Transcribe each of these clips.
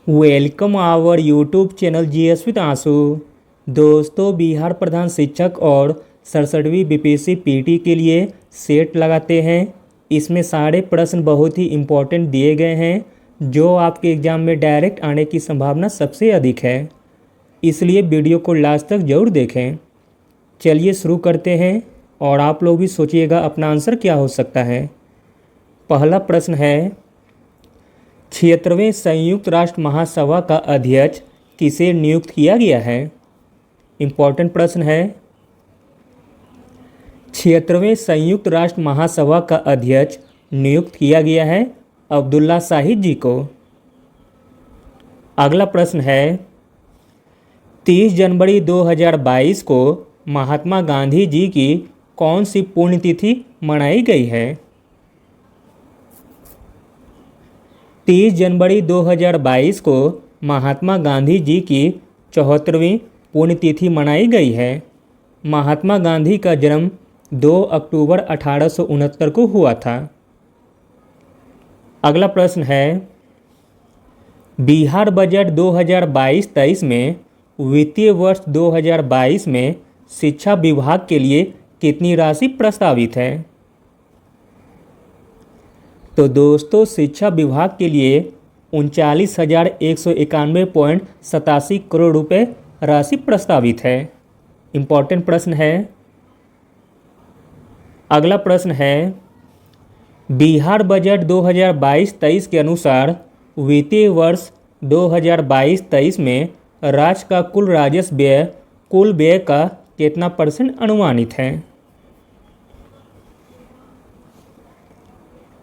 Welcome our YouTube channel GS with आंसू। दोस्तों, बिहार प्रधान शिक्षक और 67वीं बीपीएससी पीटी के लिए सेट लगाते हैं। इसमें सारे प्रश्न बहुत ही इम्पोर्टेंट दिए गए हैं जो आपके एग्ज़ाम में डायरेक्ट आने की संभावना सबसे अधिक है, इसलिए वीडियो को लास्ट तक ज़रूर देखें। चलिए शुरू करते हैं और आप लोग भी सोचिएगा अपना आंसर क्या हो सकता है। पहला प्रश्न है, 76वें संयुक्त राष्ट्र महासभा का अध्यक्ष किसे नियुक्त किया गया है। इम्पॉर्टेंट प्रश्न है। 76वें संयुक्त राष्ट्र महासभा का अध्यक्ष नियुक्त किया गया है अब्दुल्ला शाहिद जी को। अगला प्रश्न है, 30 जनवरी 2022 को महात्मा गांधी जी की कौन सी पुण्यतिथि मनाई गई है। 30 जनवरी 2022 को महात्मा गांधी जी की 74वीं पुण्यतिथि मनाई गई है। महात्मा गांधी का जन्म 2 अक्टूबर 1869 को हुआ था। अगला प्रश्न है, बिहार बजट 2022-23 में वित्तीय वर्ष 2022 में शिक्षा विभाग के लिए कितनी राशि प्रस्तावित है। तो दोस्तों, शिक्षा विभाग के लिए 39,191.87 करोड़ रुपए राशि प्रस्तावित है। इम्पॉर्टेंट प्रश्न है। अगला प्रश्न है, बिहार बजट 2022-23 के अनुसार वित्तीय वर्ष 2022-23 में राज्य का कुल व्यय का कितना % अनुमानित है।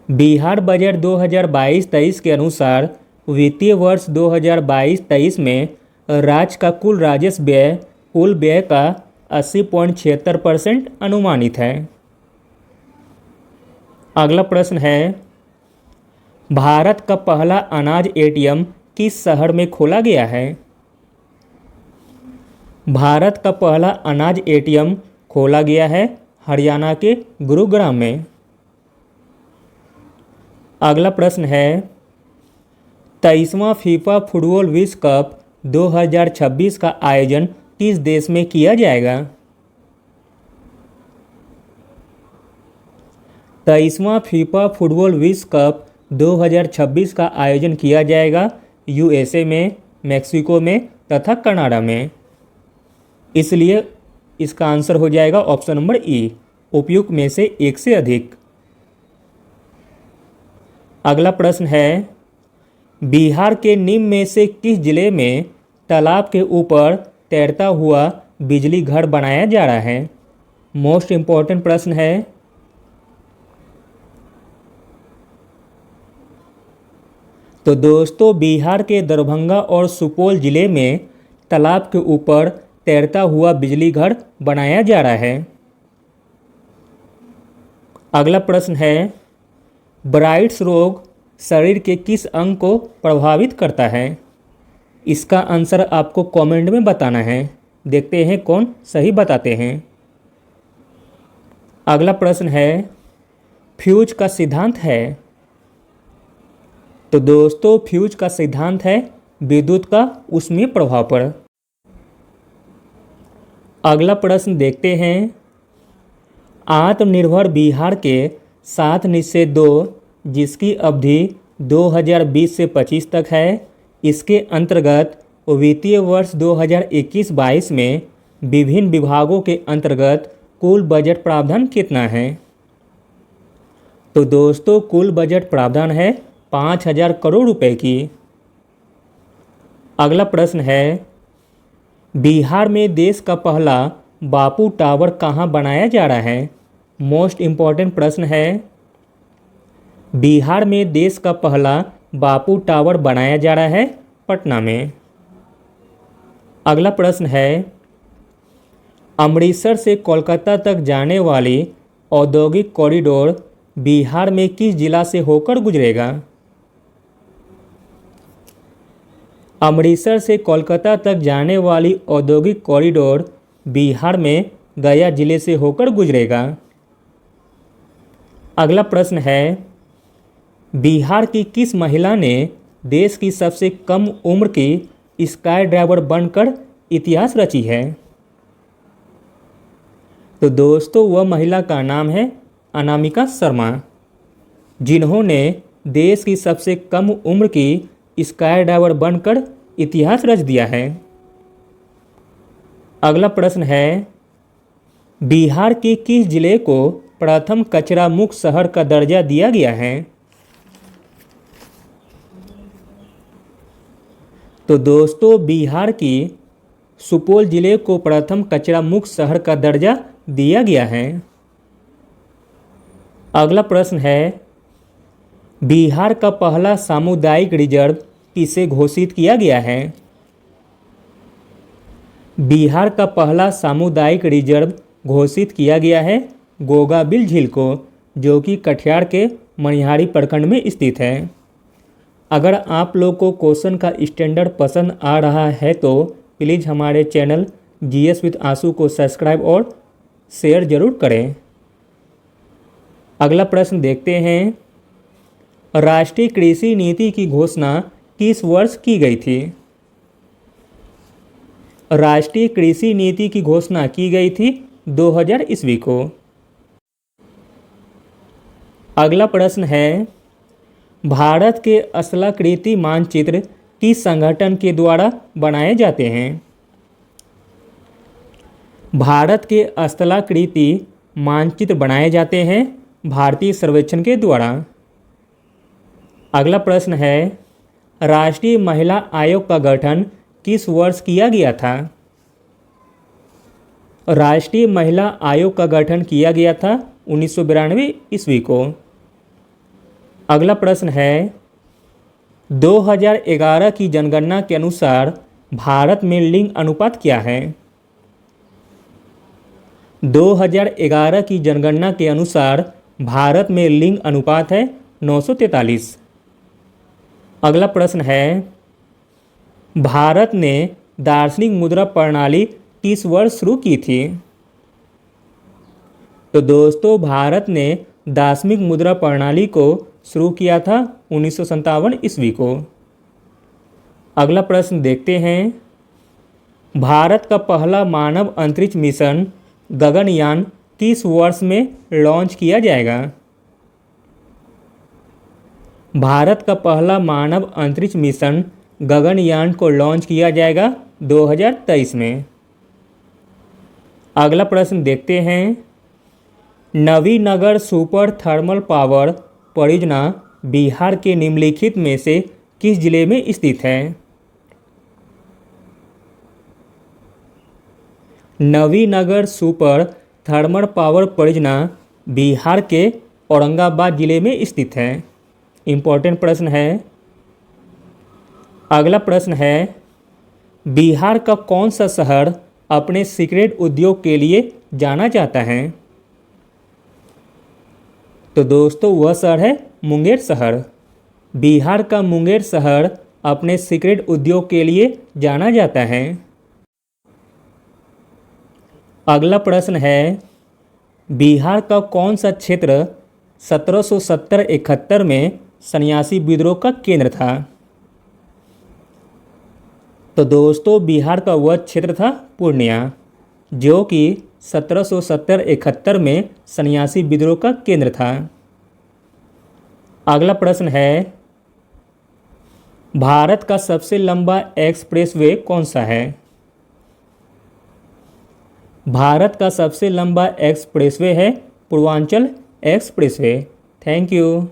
बिहार बजट 2022-23 के अनुसार वित्तीय वर्ष 2022-23 में राज्य का कुल व्यय का 80.76% अनुमानित है। अगला प्रश्न है, भारत का पहला अनाज एटीएम किस शहर में खोला गया है। भारत का पहला अनाज एटीएम खोला गया है हरियाणा के गुरुग्राम में। अगला प्रश्न है, 23वां फीफा फुटबॉल विश्व कप 2026 का आयोजन किस देश में किया जाएगा। 23वां फीफा फुटबॉल विश्व कप 2026 का आयोजन किया जाएगा यूएसए में, मैक्सिको में तथा कनाडा में। इसलिए इसका आंसर हो जाएगा ऑप्शन नंबर ई, उपयुक्त में से एक से अधिक। अगला प्रश्न है, बिहार के निम्न में से किस जिले में तालाब के ऊपर तैरता हुआ बिजली घर बनाया जा रहा है। मोस्ट इम्पॉर्टेंट प्रश्न है। तो दोस्तों, बिहार के दरभंगा और सुपौल जिले में तालाब के ऊपर तैरता हुआ बिजली घर बनाया जा रहा है। अगला प्रश्न है, ब्राइट्स रोग शरीर के किस अंग को प्रभावित करता है। इसका आंसर आपको कमेंट में बताना है। देखते हैं कौन सही बताते हैं। अगला प्रश्न है, फ्यूज का सिद्धांत है। तो दोस्तों, फ्यूज का सिद्धांत है विद्युत का ऊष्मीय प्रभाव पर। अगला प्रश्न देखते हैं, आत्मनिर्भर बिहार के 7 निश्चय 2 जिसकी अवधि 2020 से 25 तक है, इसके अंतर्गत वित्तीय वर्ष 2021-22 में विभिन्न विभागों के अंतर्गत कुल बजट प्रावधान कितना है। तो दोस्तों, कुल बजट प्रावधान है 5,000 करोड़ रुपए की। अगला प्रश्न है, बिहार में देश का पहला बापू टावर कहाँ बनाया जा रहा है। मोस्ट इम्पॉर्टेंट प्रश्न है। बिहार में देश का पहला बापू टावर बनाया जा रहा है पटना में। अगला प्रश्न है, अमृतसर से कोलकाता तक जाने वाली औद्योगिक कॉरिडोर बिहार में किस जिला से होकर गुजरेगा। अमृतसर से कोलकाता तक जाने वाली औद्योगिक कॉरिडोर बिहार में गया जिले से होकर गुजरेगा। अगला प्रश्न है, बिहार की किस महिला ने देश की सबसे कम उम्र की स्काई ड्राइवर बनकर इतिहास रची है? तो दोस्तों वह महिला का नाम है अनामिका शर्मा, जिन्होंने देश की सबसे कम उम्र की स्काई ड्राइवर बनकर इतिहास रच दिया है। अगला प्रश्न है, बिहार के किस जिले को प्रथम कचरा मुक्त शहर का दर्जा दिया गया है? तो दोस्तों बिहार की सुपौल जिले को प्रथम कचरा मुक्त शहर का दर्जा दिया गया है। अगला प्रश्न है, बिहार का पहला सामुदायिक रिजर्व किसे घोषित किया गया है? बिहार का पहला सामुदायिक रिजर्व घोषित किया गया है गोगाबिल झील को, जो कि कटिहार के मनिहारी प्रखंड में स्थित है। अगर आप लोग को क्वेश्चन का स्टैंडर्ड पसंद आ रहा है तो प्लीज़ हमारे चैनल जीएस विद आंसू को सब्सक्राइब और शेयर जरूर करें। अगला प्रश्न देखते हैं, राष्ट्रीय कृषि नीति की घोषणा किस वर्ष की गई थी? राष्ट्रीय कृषि नीति की घोषणा की गई थी 2000 ईस्वी को। अगला प्रश्न है, भारत के स्थलाकृति मानचित्र किस संगठन के द्वारा बनाए जाते हैं? भारत के स्थलाकृति मानचित्र बनाए जाते हैं भारतीय सर्वेक्षण के द्वारा। अगला प्रश्न है, राष्ट्रीय महिला आयोग का गठन किस वर्ष किया गया था? राष्ट्रीय महिला आयोग का गठन किया गया था 1992 ईस्वी को। अगला प्रश्न है, 2011 की जनगणना के अनुसार भारत में लिंग अनुपात क्या है? 2011 की जनगणना के अनुसार भारत में लिंग अनुपात है 943। अगला प्रश्न है, भारत ने दार्शनिक मुद्रा प्रणाली किस वर्ष शुरू की थी? तो दोस्तों भारत ने दार्शनिक मुद्रा प्रणाली को शुरू किया था 1957 ईस्वी को। अगला प्रश्न देखते हैं, भारत का पहला मानव अंतरिक्ष मिशन गगनयान किस वर्ष में लॉन्च किया जाएगा? भारत का पहला मानव अंतरिक्ष मिशन गगनयान को लॉन्च किया जाएगा 2023 में। अगला प्रश्न देखते हैं, नवीनगर सुपर थर्मल पावर परियोजना बिहार के निम्नलिखित में से किस जिले में स्थित है? नवीनगर सुपर थर्मल पावर परियोजना बिहार के औरंगाबाद जिले में स्थित है। इम्पोर्टेंट प्रश्न है। अगला प्रश्न है, बिहार का कौन सा शहर अपने सिगरेट उद्योग के लिए जाना जाता है? तो दोस्तों वह शहर है मुंगेर शहर। बिहार का मुंगेर शहर अपने सिगरेट उद्योग के लिए जाना जाता है। अगला प्रश्न है, बिहार का कौन सा क्षेत्र 1770-71 में सन्यासी विद्रोह का केंद्र था? तो दोस्तों बिहार का वह क्षेत्र था पूर्णिया, जो कि 1770-71 में सन्यासी विद्रोह का केंद्र था। अगला प्रश्न है, भारत का सबसे लंबा एक्सप्रेसवे कौन सा है? भारत का सबसे लंबा एक्सप्रेसवे है पूर्वांचल एक्सप्रेसवे। Thank you.